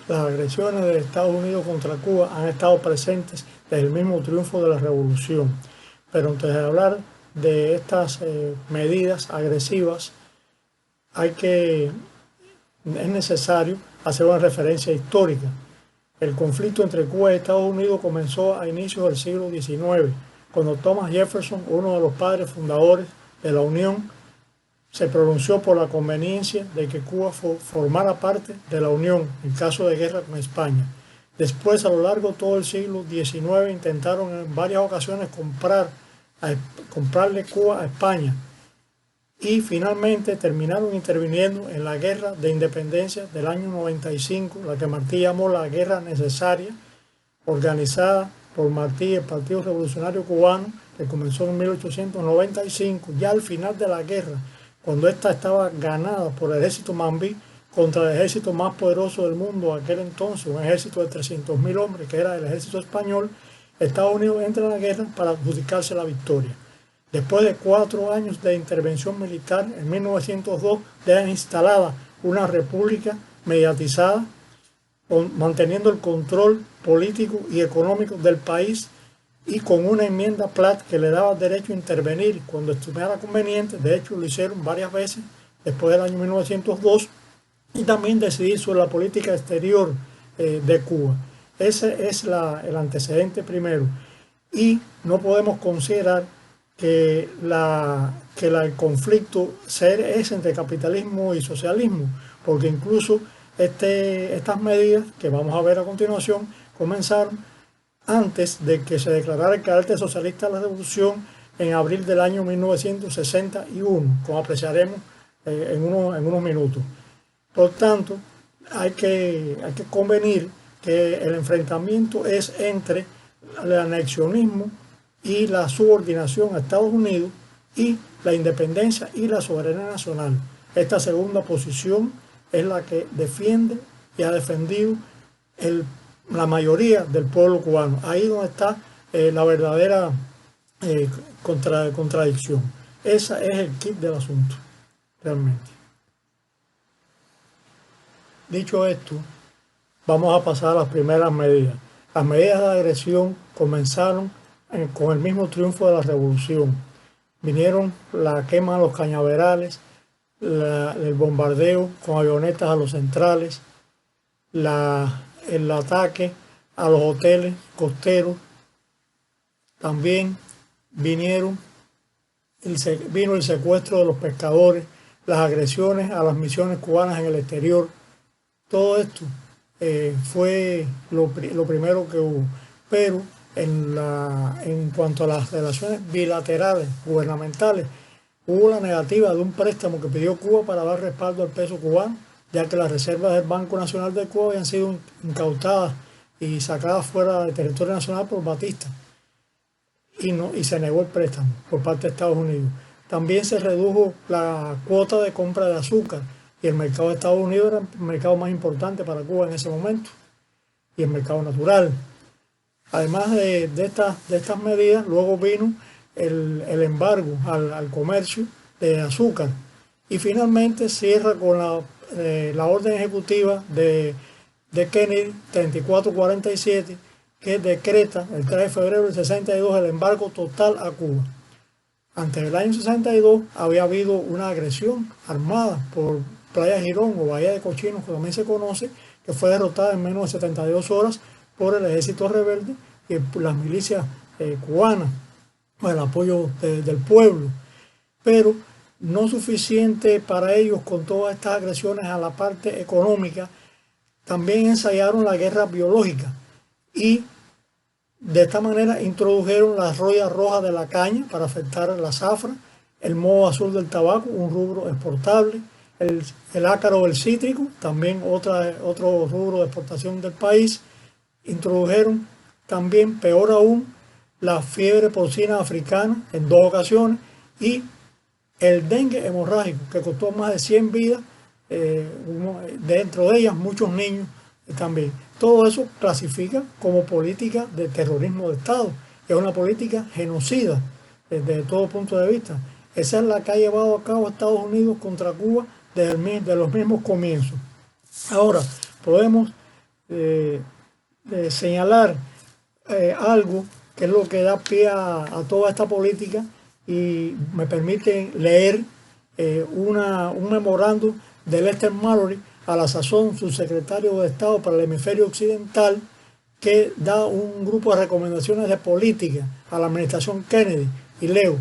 Las agresiones de Estados Unidos contra Cuba han estado presentes desde el mismo triunfo de la revolución. Pero antes de hablar de estas medidas agresivas, es necesario hacer una referencia histórica. El conflicto entre Cuba y Estados Unidos comenzó a inicios del siglo XIX, cuando Thomas Jefferson, uno de los padres fundadores de la Unión, se pronunció por la conveniencia de que Cuba formara parte de la Unión en caso de guerra con España. Después, a lo largo de todo el siglo XIX, intentaron en varias ocasiones comprarle Cuba a España y finalmente terminaron interviniendo en la guerra de independencia del año 95, la que Martí llamó la guerra necesaria, organizada por Martí y el Partido Revolucionario Cubano, que comenzó en 1895, ya al final de la guerra, cuando ésta estaba ganada por el ejército Mambí contra el ejército más poderoso del mundo aquel entonces, un ejército de 300.000 hombres, que era el ejército español. Estados Unidos entra en la guerra para adjudicarse la victoria. Después de 4 años de intervención militar, en 1902 dejan instalada una república mediatizada, manteniendo el control político y económico del país y con una enmienda Platt que le daba derecho a intervenir cuando estuviera conveniente. De hecho, lo hicieron varias veces después del año 1902, y también decidir sobre la política exterior de Cuba. Ese es el antecedente primero. Y no podemos considerar que el conflicto es entre capitalismo y socialismo, porque incluso estas medidas que vamos a ver a continuación comenzaron antes de que se declarara el carácter socialista de la revolución en abril del año 1961, como apreciaremos en unos minutos. Por tanto, hay que convenir que el enfrentamiento es entre el anexionismo y la subordinación a Estados Unidos y la independencia y la soberanía nacional. Esta segunda posición es la que defiende y ha defendido la mayoría del pueblo cubano. Ahí donde está la verdadera contradicción. Ese es el kit del asunto, realmente. Dicho esto, vamos a pasar a las primeras medidas. Las medidas de agresión comenzaron con el mismo triunfo de la revolución. Vinieron la quema de los cañaverales, el bombardeo con avionetas a los centrales, el ataque a los hoteles costeros. También vino el secuestro de los pescadores, las agresiones a las misiones cubanas en el exterior. Todo esto fue lo primero que hubo. Pero en cuanto a las relaciones bilaterales gubernamentales, hubo la negativa de un préstamo que pidió Cuba para dar respaldo al peso cubano, ya que las reservas del Banco Nacional de Cuba habían sido incautadas y sacadas fuera del territorio nacional por Batista, y se negó el préstamo por parte de Estados Unidos. También se redujo la cuota de compra de azúcar, y el mercado de Estados Unidos era el mercado más importante para Cuba en ese momento, y el mercado natural. Además de estas medidas, luego vino el embargo al comercio de azúcar, y finalmente cierra con la orden ejecutiva de Kennedy 3447, que decreta el 3 de febrero del 62 el embargo total a Cuba. Antes del año 62 había habido una agresión armada por Playa Girón o Bahía de Cochinos, que también se conoce, que fue derrotada en menos de 72 horas por el ejército rebelde y por las milicias cubanas, con el apoyo del pueblo. Pero no suficiente para ellos con todas estas agresiones a la parte económica, también ensayaron la guerra biológica y de esta manera introdujeron la roya roja de la caña para afectar la zafra, el moho azul del tabaco, un rubro exportable, el ácaro del cítrico, también otro rubro de exportación del país. Introdujeron también, peor aún, la fiebre porcina africana en 2 ocasiones y el dengue hemorrágico, que costó más de 100 vidas, dentro de ellas muchos niños también. Todo eso clasifica como política de terrorismo de Estado. Es una política genocida desde todo punto de vista. Esa es la que ha llevado a cabo Estados Unidos contra Cuba desde los mismos comienzos. Ahora, podemos de señalar algo que es lo que da pie a toda esta política y me permite leer un memorando de Lester Mallory, a la sazón subsecretario de Estado para el hemisferio occidental, que da un grupo de recomendaciones de política a la administración Kennedy, y leo: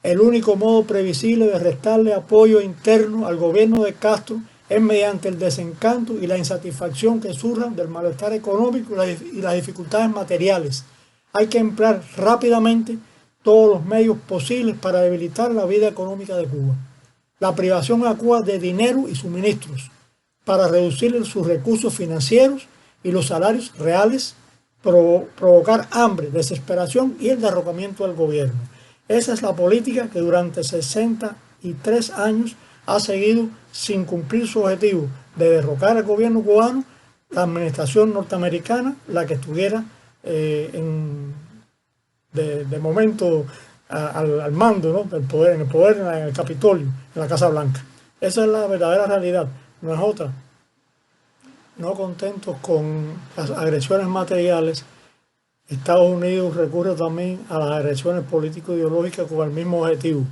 el único modo previsible de restarle apoyo interno al gobierno de Castro es mediante el desencanto y la insatisfacción que surjan del malestar económico y las dificultades materiales. Hay que emplear rápidamente todos los medios posibles para debilitar la vida económica de Cuba. La privación a Cuba de dinero y suministros para reducirle sus recursos financieros y los salarios reales, provocar hambre, desesperación y el derrocamiento del gobierno. Esa es la política que durante 63 años ha seguido sin cumplir su objetivo de derrocar al gobierno cubano la administración norteamericana, la que estuviera de momento al mando, ¿no?, del poder, en el poder, en el Capitolio, en la Casa Blanca. Esa es la verdadera realidad, no es otra. No contentos con las agresiones materiales, Estados Unidos recurre también a las agresiones político-ideológicas con el mismo objetivo.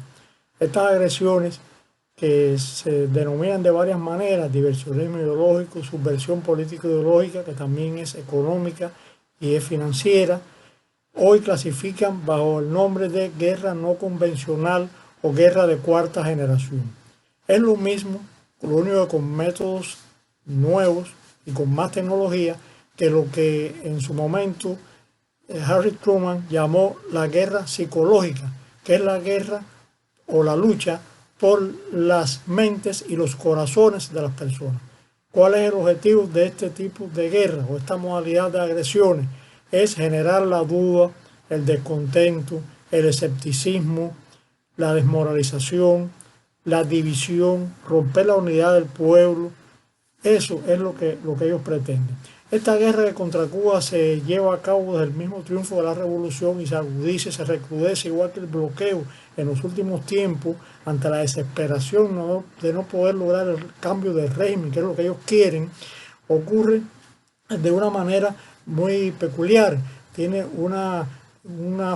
Estas agresiones, que se denominan de varias maneras: diversionismo ideológico, subversión político-ideológica, que también es económica y es financiera, hoy clasifican bajo el nombre de guerra no convencional o guerra de cuarta generación. Es lo mismo, lo único que con métodos nuevos y con más tecnología, que lo que en su momento Harry Truman llamó la guerra psicológica, que es la guerra o la lucha por las mentes y los corazones de las personas. ¿Cuál es el objetivo de este tipo de guerra o esta modalidad de agresiones? Es generar la duda, el descontento, el escepticismo, la desmoralización, la división, romper la unidad del pueblo. Eso es lo que ellos pretenden. Esta guerra contra Cuba se lleva a cabo desde el mismo triunfo de la revolución y se agudiza, se recrudece, igual que el bloqueo en los últimos tiempos, ante la desesperación de no poder lograr el cambio de régimen, que es lo que ellos quieren. Ocurre de una manera muy peculiar. Tiene una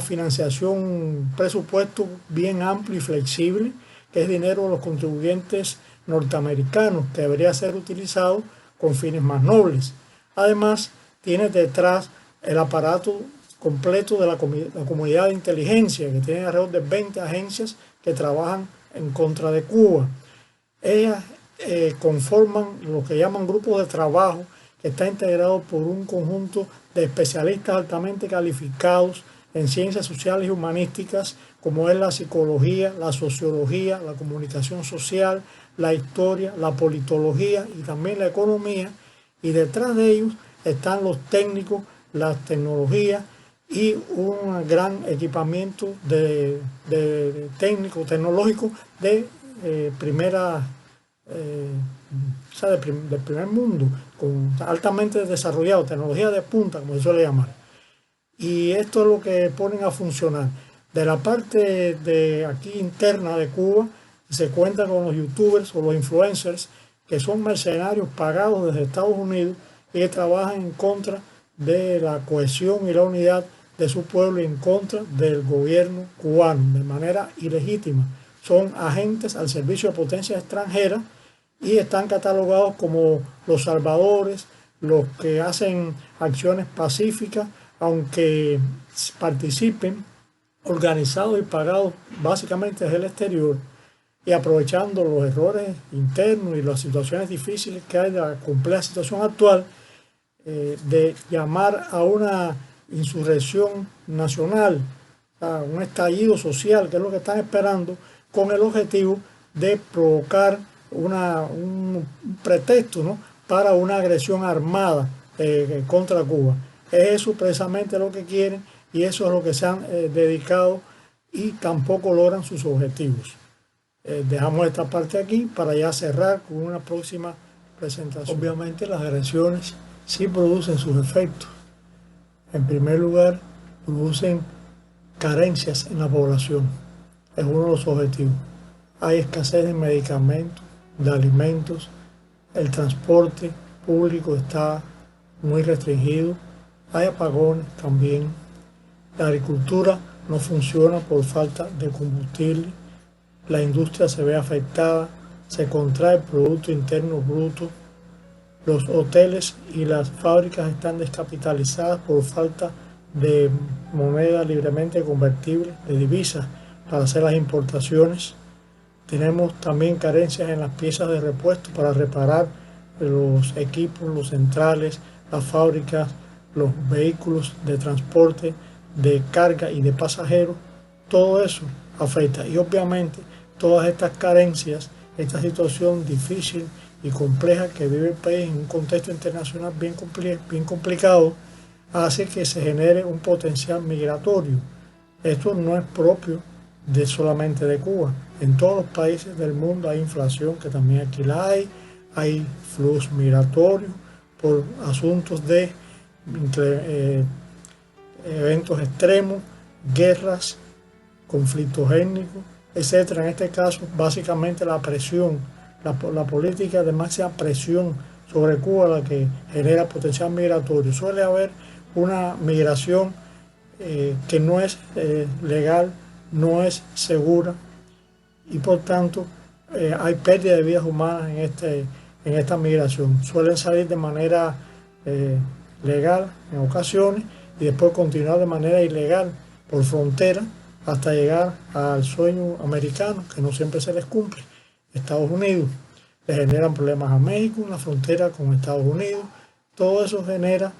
financiación, un presupuesto bien amplio y flexible, que es dinero de los contribuyentes norteamericanos, que debería ser utilizado con fines más nobles. Además, tiene detrás el aparato completo de la comunidad de inteligencia, que tiene alrededor de 20 agencias que trabajan en contra de Cuba. Ellas conforman lo que llaman grupos de trabajo, que está integrado por un conjunto de especialistas altamente calificados en ciencias sociales y humanísticas, como es la psicología, la sociología, la comunicación social, la historia, la politología y también la economía. Y detrás de ellos están los técnicos, las tecnologías y un gran equipamiento de técnico tecnológico de primera, del primer mundo, altamente desarrollado, tecnología de punta, como se suele llamar. Y esto es lo que ponen a funcionar. De la parte de aquí interna de Cuba, se cuenta con los youtubers o los influencers, que son mercenarios pagados desde Estados Unidos y que trabajan en contra de la cohesión y la unidad de su pueblo y en contra del gobierno cubano de manera ilegítima. Son agentes al servicio de potencias extranjeras y están catalogados como los salvadores, los que hacen acciones pacíficas, aunque participen organizados y pagados básicamente desde el exterior, y aprovechando los errores internos y las situaciones difíciles que hay de la compleja situación actual, de llamar a una insurrección nacional, a un estallido social, que es lo que están esperando, con el objetivo de provocar un pretexto, ¿no?, para una agresión armada contra Cuba. Es eso precisamente lo que quieren y eso es lo que se han dedicado y tampoco logran sus objetivos. Dejamos esta parte aquí para ya cerrar con una próxima presentación. Obviamente las agresiones sí producen sus efectos. En primer lugar, producen carencias en la población. Es uno de los objetivos. Hay escasez de medicamentos, de alimentos, el transporte público está muy restringido, hay apagones también, la agricultura no funciona por falta de combustible, la industria se ve afectada, se contrae el Producto Interno Bruto, los hoteles y las fábricas están descapitalizadas por falta de moneda libremente convertible, de divisas para hacer las importaciones. Tenemos también carencias en las piezas de repuesto para reparar los equipos, los centrales, las fábricas, los vehículos de transporte, de carga y de pasajeros. Todo eso afecta y obviamente todas estas carencias, esta situación difícil y compleja que vive el país en un contexto internacional bien complicado, hace que se genere un potencial migratorio. Esto no es propio solamente de Cuba. En todos los países del mundo hay inflación, que también aquí la hay flujos migratorios por asuntos de eventos extremos, guerras, conflictos étnicos, etcétera. En este caso, básicamente la presión, la política de máxima presión sobre Cuba, la que genera potencial migratorio. Suele haber una migración que no es legal, no es segura y por tanto hay pérdida de vidas humanas en esta migración. Suelen salir de manera legal en ocasiones y después continuar de manera ilegal por frontera hasta llegar al sueño americano, que no siempre se les cumple. Estados Unidos le generan problemas a México en la frontera con Estados Unidos. Todo eso genera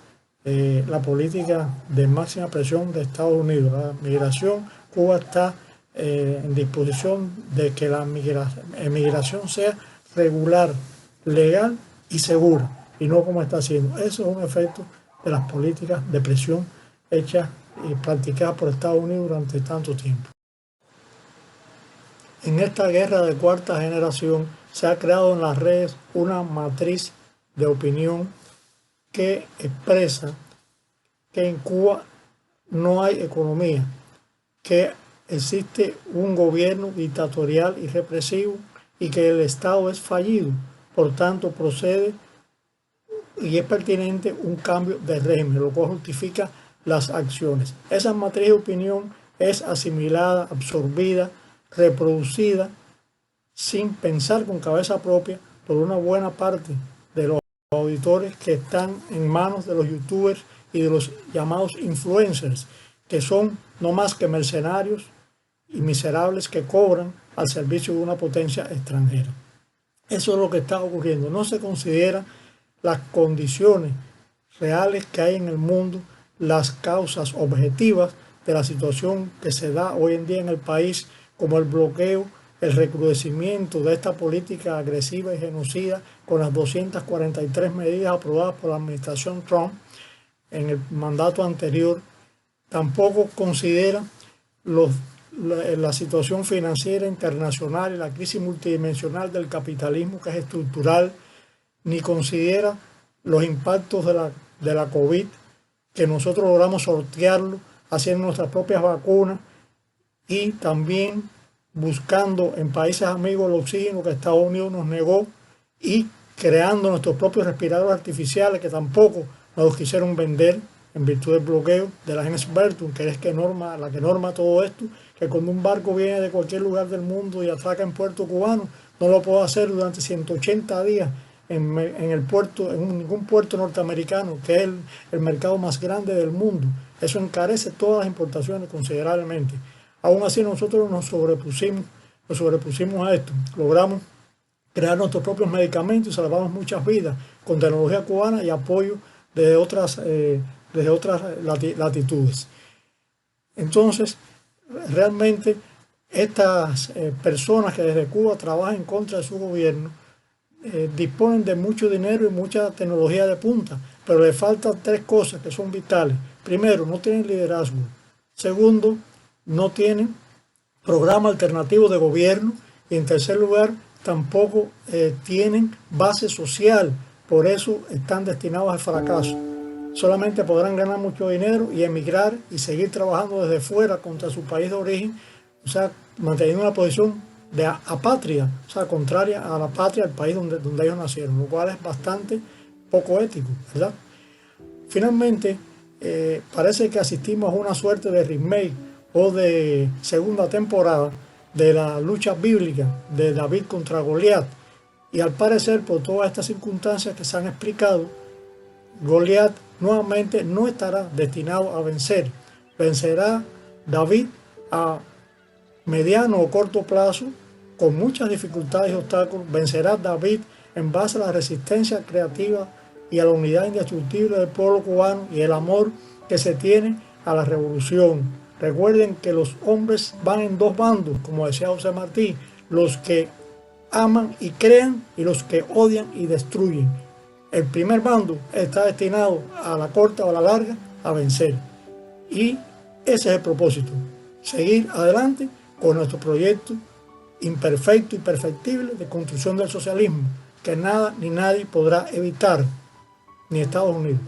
la política de máxima presión de Estados Unidos. La migración, Cuba está en disposición de que la migración sea regular, legal y segura, y no como está haciendo. Eso es un efecto de las políticas de presión hechas y practicadas por Estados Unidos durante tanto tiempo. En esta guerra de cuarta generación se ha creado en las redes una matriz de opinión que expresa que en Cuba no hay economía, que existe un gobierno dictatorial y represivo y que el Estado es fallido. Por tanto, procede y es pertinente un cambio de régimen, lo cual justifica las acciones. Esa matriz de opinión es asimilada, absorbida, reproducida sin pensar con cabeza propia por una buena parte de los auditores que están en manos de los youtubers y de los llamados influencers, que son no más que mercenarios y miserables que cobran al servicio de una potencia extranjera. Eso es lo que está ocurriendo. No se consideran las condiciones reales que hay en el mundo, las causas objetivas de la situación que se da hoy en día en el país, como el bloqueo, el recrudecimiento de esta política agresiva y genocida con las 243 medidas aprobadas por la administración Trump en el mandato anterior. Tampoco considera la situación financiera internacional y la crisis multidimensional del capitalismo, que es estructural, ni considera los impactos de la COVID, que nosotros logramos sortearlo haciendo nuestras propias vacunas y también buscando en países amigos el oxígeno que Estados Unidos nos negó y creando nuestros propios respiradores artificiales que tampoco nos quisieron vender en virtud del bloqueo de la agencia Bertum, que es la que norma todo esto, que cuando un barco viene de cualquier lugar del mundo y atraca en puerto cubano, no lo puede hacer durante 180 días en ningún puerto norteamericano, que es el mercado más grande del mundo. Eso encarece todas las importaciones considerablemente. Aún así nosotros nos sobrepusimos a esto, logramos crear nuestros propios medicamentos y salvamos muchas vidas con tecnología cubana y apoyo desde otras latitudes. Entonces, realmente estas personas que desde Cuba trabajan en contra de su gobierno disponen de mucho dinero y mucha tecnología de punta, pero le faltan tres cosas que son vitales. Primero, no tienen liderazgo. Segundo, no tienen programa alternativo de gobierno. Y en tercer lugar, tampoco tienen base social. Por eso están destinados al fracaso. Solamente podrán ganar mucho dinero y emigrar y seguir trabajando desde fuera contra su país de origen, o sea, manteniendo una posición de apatria, o sea, contraria a la patria, al país donde ellos nacieron, lo cual es bastante poco ético, ¿verdad? Finalmente, parece que asistimos a una suerte de remake o de segunda temporada de la lucha bíblica de David contra Goliat. Y al parecer, por todas estas circunstancias que se han explicado, Goliat nuevamente no estará destinado a vencer. Vencerá David a mediano o corto plazo, con muchas dificultades y obstáculos. Vencerá David en base a la resistencia creativa y a la unidad indestructible del pueblo cubano y el amor que se tiene a la revolución. Recuerden que los hombres van en dos bandos, como decía José Martí, los que aman y crean y los que odian y destruyen. El primer bando está destinado a la corta o a la larga a vencer. Y ese es el propósito, seguir adelante con nuestro proyecto imperfecto y perfectible de construcción del socialismo, que nada ni nadie podrá evitar, ni Estados Unidos.